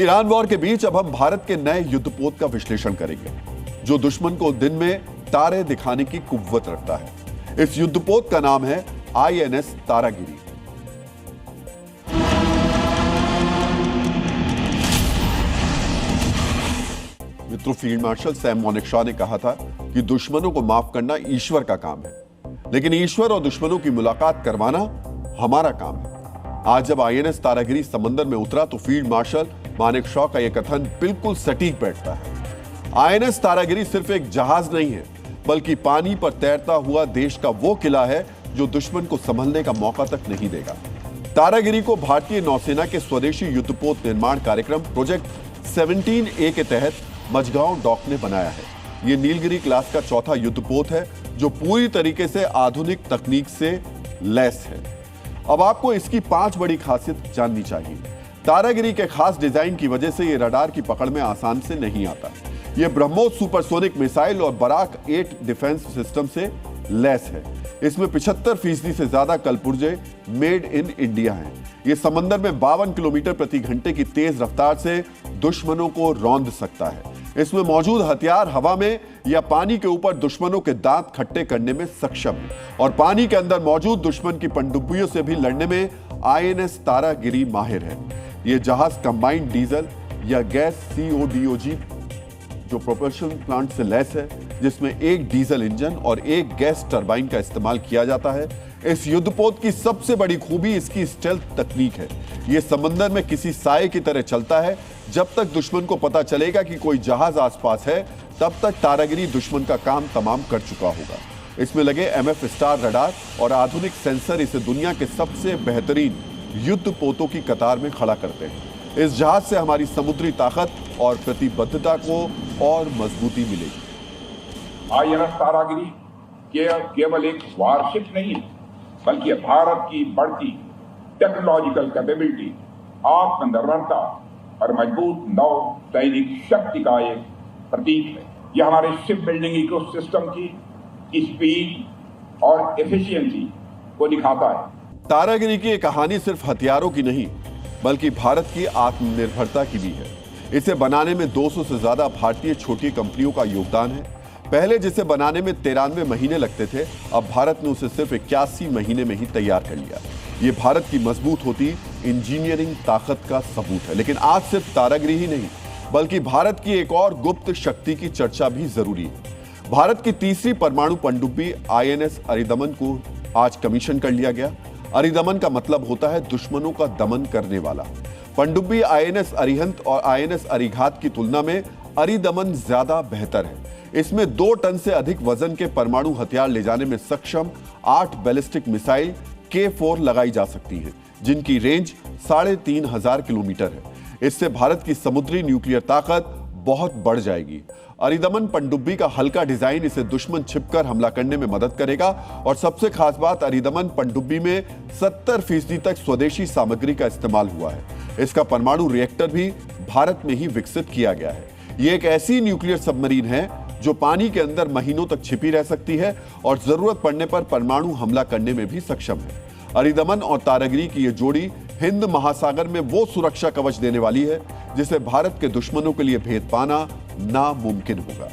Iran war के बीच अब हम भारत के नए युद्धपोत का विश्लेषण करेंगे, जो दुश्मन को दिन में तारे दिखाने की कुव्वत रखता है। इस युद्धपोत का नाम है INS तारागिरी। मित्रों, फील्ड मार्शल सैम मानेकशॉ ने कहा था कि दुश्मनों को माफ करना ईश्वर का काम है, लेकिन ईश्वर और दुश्मनों की मुलाकात करवाना हमारा काम है। आज जब INS तारागिरी समंदर में उतरा तो फील्ड मार्शल मानेकशॉ का यह कथन बिल्कुल सटीक बैठता है। INS तारागिरी सिर्फ एक जहाज नहीं है, बल्कि पानी पर तैरता हुआ देश का वो किला है जो दुश्मन को संभलने का मौका तक नहीं देगा। तारागिरी को भारतीय नौसेना के स्वदेशी युद्धपोत निर्माण कार्यक्रम प्रोजेक्ट 17A के तहत मझगांव डॉक ने बनाया है। यह नीलगिरी क्लास का चौथा युद्धपोत है जो पूरी तरीके से आधुनिक तकनीक से लैस है। अब आपको इसकी 5 बड़ी खासियत जाननी चाहिए। तारागिरी के खास डिजाइन की वजह से यह रडार की पकड़ में आसान से नहीं आता। यह ब्रह्मोस सुपरसोनिक मिसाइल और बराक 8 डिफेंस सिस्टम से लैस है। इसमें 75% से ज्यादा कलपुर्जे मेड इन इंडिया हैं। यह समंदर में 52 किलोमीटर प्रति घंटे की तेज रफ्तार से दुश्मनों को रौंद सकता है। इसमें मौजूद हथियार हवा में या पानी के ऊपर दुश्मनों के दांत खट्टे करने में सक्षम है और पानी के अंदर मौजूद दुश्मन की पनडुब्बियों से भी लड़ने में INS तारागिरी माहिर है। यह जहाज कंबाइंड डीजल या गैस CODOG जो प्रोपल्शन प्लांट से लैस है, जिसमें एक डीजल इंजन और एक गैस टरबाइन का इस्तेमाल किया जाता है। इस युद्धपोत की सबसे बड़ी खूबी इसकी स्टेल्थ तकनीक है। यह समंदर में किसी साए की तरह चलता है। जब तक दुश्मन को पता चलेगा कि कोई जहाज आसपास है, तब तक तारागिरी दुश्मन का काम तमाम कर चुका होगा। इसमें लगे MF स्टार रडार और आधुनिक सेंसर इसे दुनिया के सबसे बेहतरीन युद्धपोतों की कतार में खड़ा करते हैं। इस जहाज से हमारी समुद्री ताकत और प्रतिबद्धता को और मजबूती मिलेगी। INS तारागिरी केवल एक वारशिप नहीं है, बल्कि भारत की बढ़ती टेक्नोलॉजिकल कैपेबिलिटी, आत्मनिर्भरता और मजबूत नौ सैनिक शक्ति का एक प्रतीक है। यह हमारे शिप बिल्डिंग इकोसिस्टम की स्पीड और एफिशिएंसी को दिखाता है। तारागिरी की एक कहानी सिर्फ हथियारों की नहीं, बल्कि भारत की आत्मनिर्भरता की भी है। इसे बनाने में 200 से ज्यादा भारतीय छोटी कंपनियों का योगदान है। पहले जिसे बनाने में 93 महीने लगते थे, अब भारत ने उसे सिर्फ 81 महीने में ही तैयार कर लिया। ये भारत की मजबूत होती इंजीनियरिंग ताकत का सबूत है। लेकिन आज सिर्फ तारागिरी ही नहीं, बल्कि भारत की एक और गुप्त शक्ति की चर्चा भी जरूरी है। भारत की तीसरी परमाणु पनडुब्बी INS अरिदमन को आज कमीशन कर लिया गया। अरिदमन का मतलब होता है दुश्मनों का दमन करने वाला। पनडुब्बी INS अरिहंत और INS अरिघात की तुलना में अरिदमन ज्यादा बेहतर है। इसमें 2 टन से अधिक वजन के परमाणु हथियार ले जाने में सक्षम 8 बैलिस्टिक मिसाइल K4 लगाई जा सकती है, जिनकी रेंज 3500 किलोमीटर है। इससे भारत की समुद्री न्यूक्लियर ताकत बहुत बढ़ जाएगी। अरिदमन पनडुब्बी का हल्का डिजाइन इसे दुश्मन छिपकर हमला करने में मदद करेगा और सबसे खास बात, अरिदमन पनडुब्बी में 70% तक स्वदेशी सामग्री का इस्तेमाल हुआ है। इसका परमाणु रिएक्टर भी भारत में ही विकसित किया गया है। यह एक ऐसी न्यूक्लियर सबमरीन है जो पानी के अंदर महीनों तक छिपी रह सकती है और जरूरत पड़ने पर परमाणु हमला करने में भी सक्षम है। अरिदमन और तारागिरी की यह जोड़ी हिंद महासागर में वो सुरक्षा कवच देने वाली है जिसे भारत के दुश्मनों के लिए भेद पाना नामुमकिन होगा।